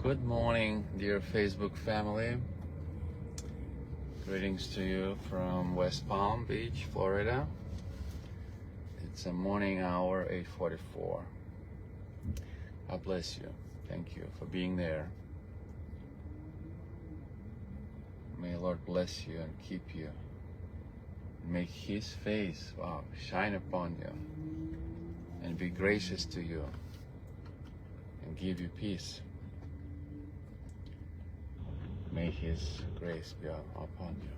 Good morning, dear Facebook family. Greetings to you from West Palm Beach, Florida. It's a morning hour, 8:44. God bless you. Thank you for being there. May the Lord bless you and keep you. Make His face, shine upon you and be gracious to you and give you peace. May His grace be upon you.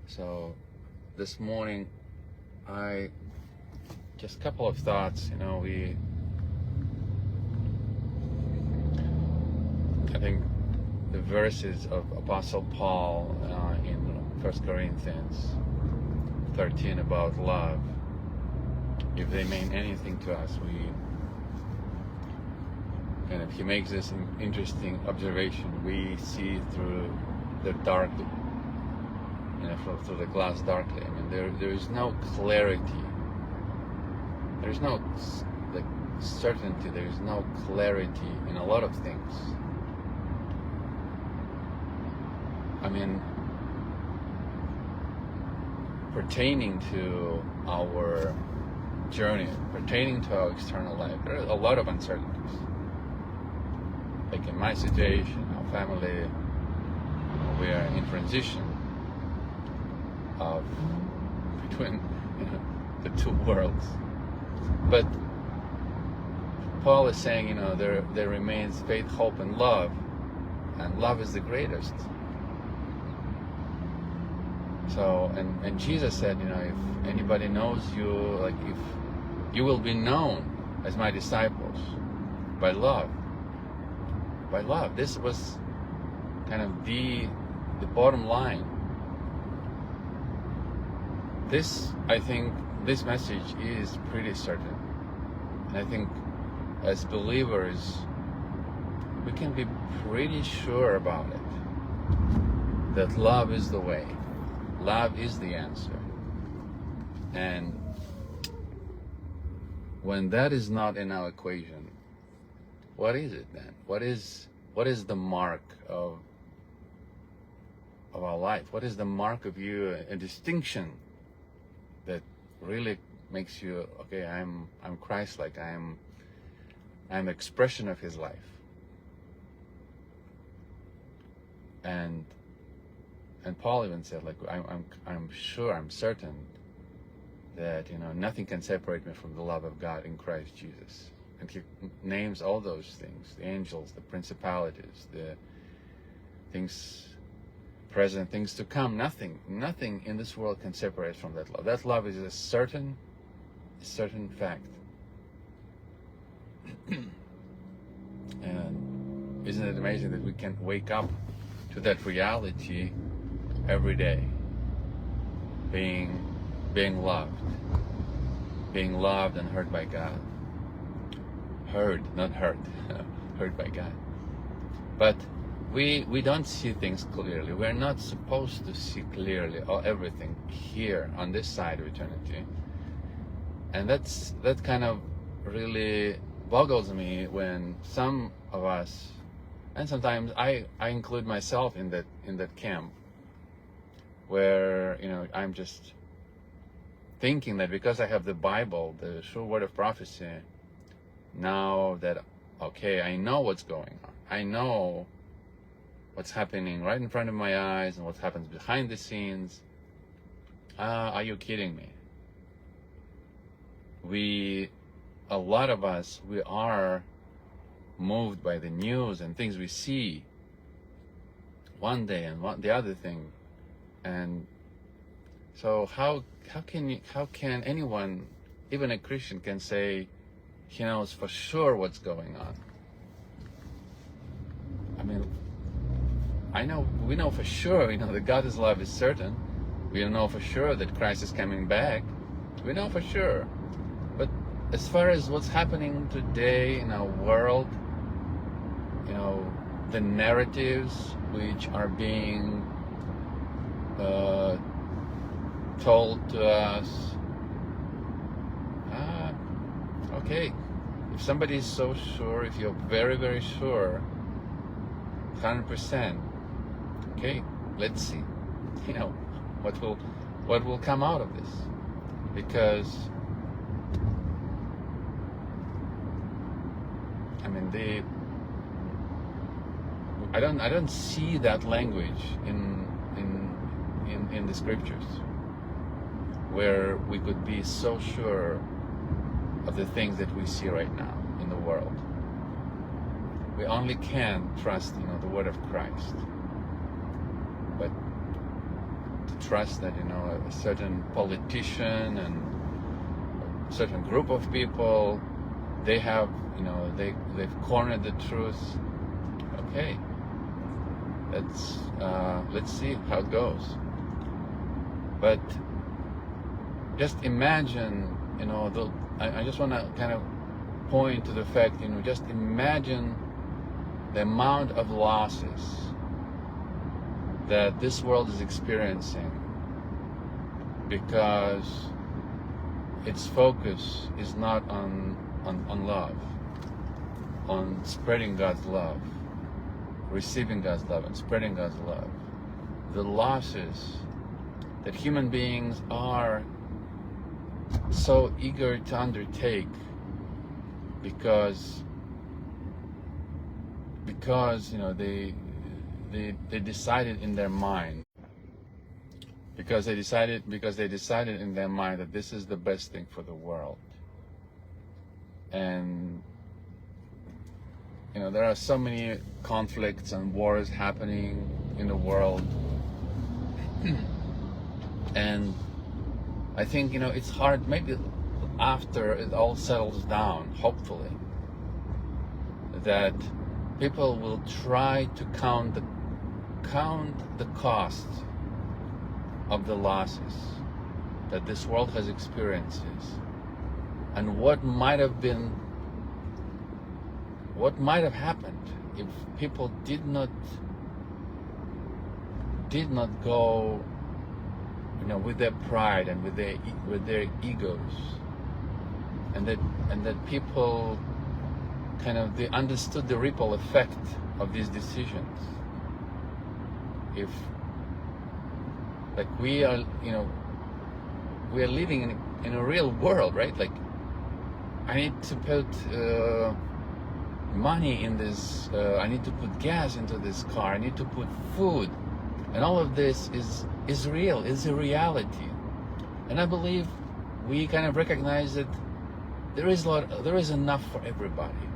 So this morning, just a couple of thoughts. I think the verses of Apostle Paul in 1 Corinthians 13 about love, if they mean anything to us, he makes this interesting observation. We see through the dark, through the glass darkly. I mean, there is no clarity. There is no certainty. There is no clarity in a lot of things. I mean, pertaining to our journey, pertaining to our external life, there are a lot of uncertainties. Like in my situation, our family, we are in transition between the two worlds. But Paul is saying, there remains faith, hope, and love is the greatest. So, and Jesus said, if anybody knows you, if you will be known as my disciples by love. By love. This was kind of the bottom line. I think this message is pretty certain. And I think as believers, we can be pretty sure about it. That love is the way. Love is the answer. And when that is not in our equation, what is it then? What is the mark of our life? What is the mark of you? A distinction that really makes you, okay, I'm Christ-like. I'm expression of His life. And Paul even said, I'm sure, I'm certain that nothing can separate me from the love of God in Christ Jesus. And he names all those things: the angels, the principalities, the things present, things to come. Nothing in this world can separate from that love. That love is a certain fact. And isn't it amazing that we can wake up to that reality every day, being loved and heard by God. Heard, not hurt, heard by God. But we don't see things clearly. We're not supposed to see clearly everything here on this side of eternity. And that kind of really boggles me when some of us, and sometimes I include myself in that camp, where I'm just thinking that because I have the Bible, the sure word of prophecy, now that, okay, I know what's going on. I know what's happening right in front of my eyes and what happens behind the scenes. Are you kidding me? A lot of us, we are moved by the news and things we see one day and the other thing. And so how can anyone, even a Christian, can say he knows for sure what's going on? I mean, we know for sure, that God's love is certain. We know for sure that Christ is coming back. We know for sure. But as far as what's happening today in our world, the narratives which are being told to us, okay, If somebody is so sure, if you're very, very sure, 100%, okay, let's see, what will come out of this, because I mean I don't see that language in the scriptures where we could be so sure of the things that we see right now in the world. We only can trust, the word of Christ. But to trust that, a certain politician and a certain group of people, they have, they've cornered the truth. Okay, let's see how it goes. But just imagine, I just want to kind of point to the fact, just imagine the amount of losses that this world is experiencing because its focus is not on love, on spreading God's love, receiving God's love and spreading God's love. The losses that human beings are so eager to undertake because they decided in their mind, because they decided in their mind that this is the best thing for the world. And there are so many conflicts and wars happening in the world, and I think it's hard, maybe after it all settles down, hopefully, that people will try to count the cost of the losses that this world has experienced, and what might have happened if people did not go with their pride and with their egos, and that people they understood the ripple effect of these decisions. If we are living in a real world, right? Like, I need to put money in this, I need to put gas into this car, I need to put food, and all of this is real, is a reality. And I believe we kind of recognize that there is enough for everybody.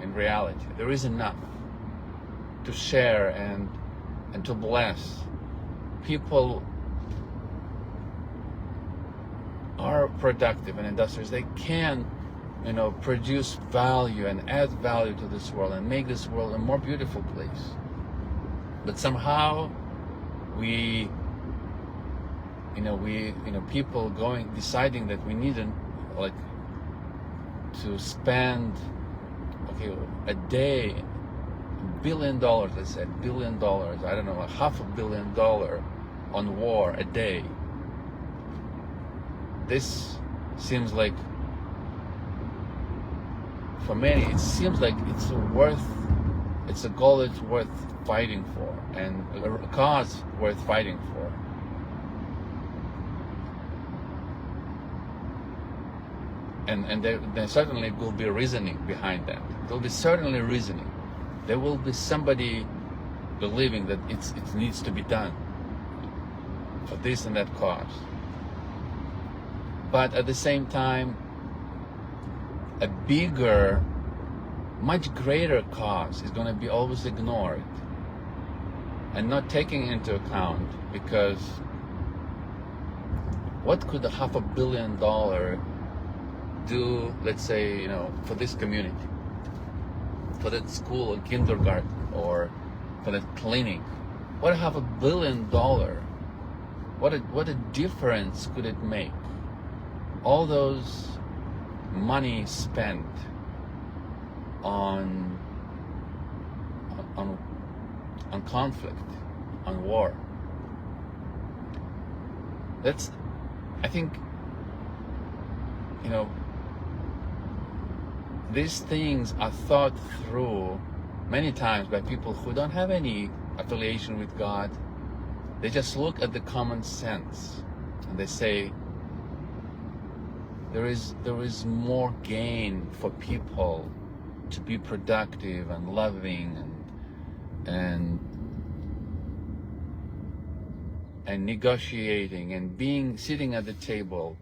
In reality, there is enough to share and to bless. People are productive and industrious. They can produce value and add value to this world and make this world a more beautiful place. But somehow people deciding that we need to spend a day $1 billion, let's say $1 billion, I don't know, $500 million on war a day. This seems like, for many, it seems like it's a goal that's worth fighting for, and a cause worth fighting for. And there certainly will be reasoning behind that. There will be certainly reasoning. There will be somebody believing that it needs to be done for this and that cause. But at the same time, a bigger, much greater cause is going to be always ignored and not taken into account, because what could $500 million do, let's say, for this community, for that school or kindergarten, or for that clinic? What $500 million? What a difference could it make? All those money spent on conflict, on war. I think, these things are thought through many times by people who don't have any affiliation with God. They just look at the common sense and they say, there is more gain for people to be productive and loving and negotiating and sitting at the table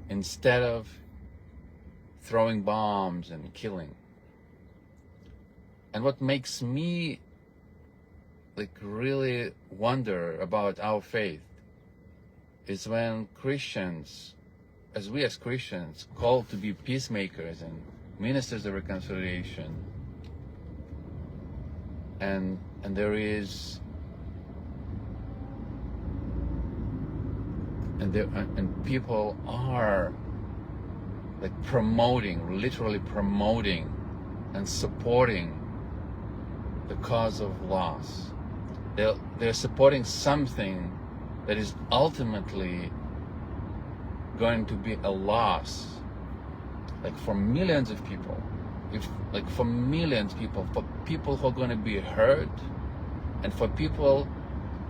instead of throwing bombs and killing. And what makes me really wonder about our faith is when Christians, as Christians, called to be peacemakers and ministers of reconciliation, and there is and people are literally promoting and supporting the cause of loss. They're supporting something that is ultimately going to be a loss, for millions of people, for people who are going to be hurt, and for people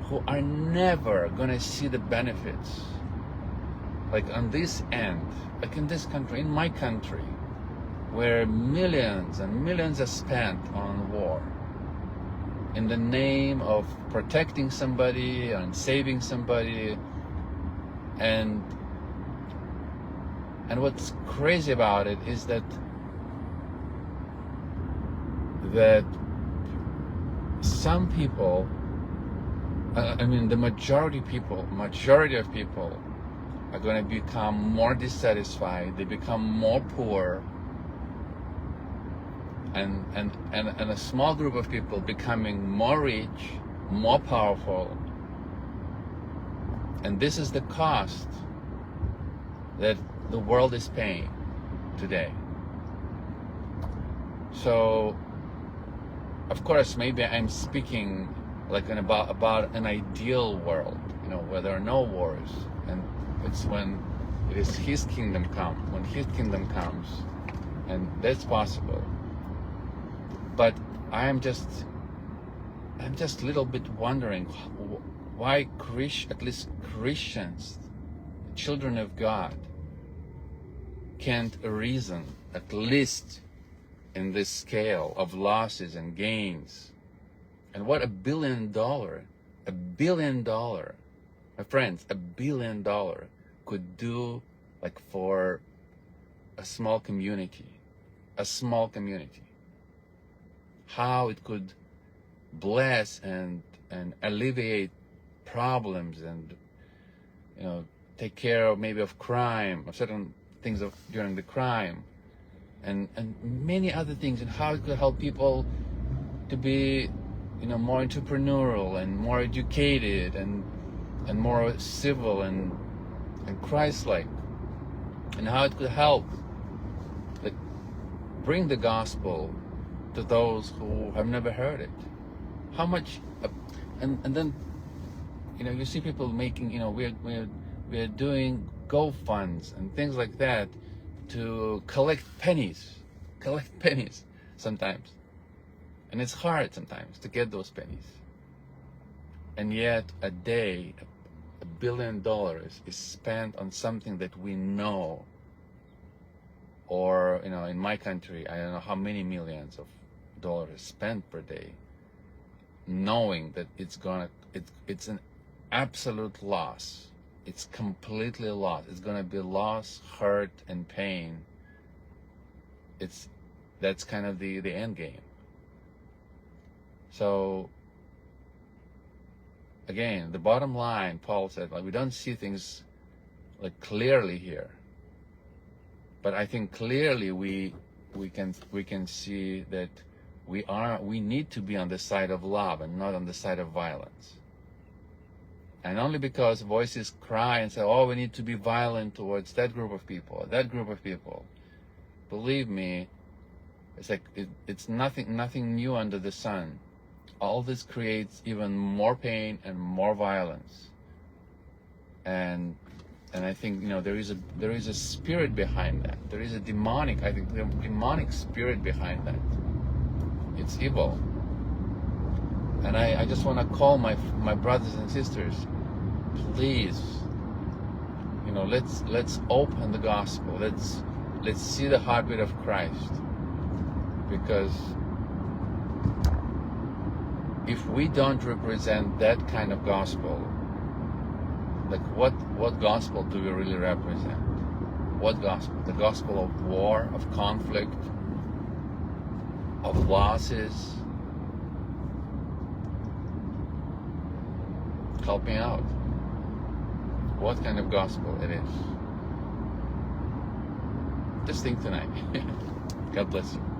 who are never going to see the benefits. On this end, in this country, in my country, where millions and millions are spent on war in the name of protecting somebody and saving somebody, and what's crazy about it is that some people, the majority of people are going to become more dissatisfied. They become more poor, and a small group of people becoming more rich, more powerful. And this is the cost that the world is paying today. So, of course, maybe I'm speaking about an ideal world, where there are no wars, and it's when it is His kingdom come, when His kingdom comes, and that's possible. But I'm just a little bit wondering why at least Christians, children of God, can't reason, at least in this scale of losses and gains. And what $1 billion, my friends, $1 billion could do for a small community. How it could bless and alleviate problems and take care of maybe of crime, of certain things during the crime, and many other things, and how it could help people to be more entrepreneurial and more educated and more civil and Christ-like, and how it could help bring the gospel to those who have never heard it. How much, and then you see people making, we're doing GoFunds and things like that to collect pennies sometimes, and it's hard sometimes to get those pennies. And yet a day, $1 billion is spent on something that we know, or in my country, I don't know how many millions of dollars spent per day, knowing that it's an absolute loss. It's completely lost. It's going to be loss, hurt, and pain. That's kind of the end game. So again, the bottom line, Paul said, we don't see things clearly here, but I think clearly we can see that we need to be on the side of love and not on the side of violence. And only because voices cry and say, oh, we need to be violent towards that group of people, believe me, it's nothing new under the sun. All this creates even more pain and more violence. And And I think, you know, there is a spirit behind that. There is a demonic spirit behind that. It's evil. And I just want to call my brothers and sisters, please, you know, let's open the gospel. Let's see the heartbeat of Christ. Because if we don't represent that kind of gospel, like what gospel do we really represent? What gospel? The gospel of war, of conflict, of losses? Help me out. What kind of gospel it is? Just think tonight. God bless you.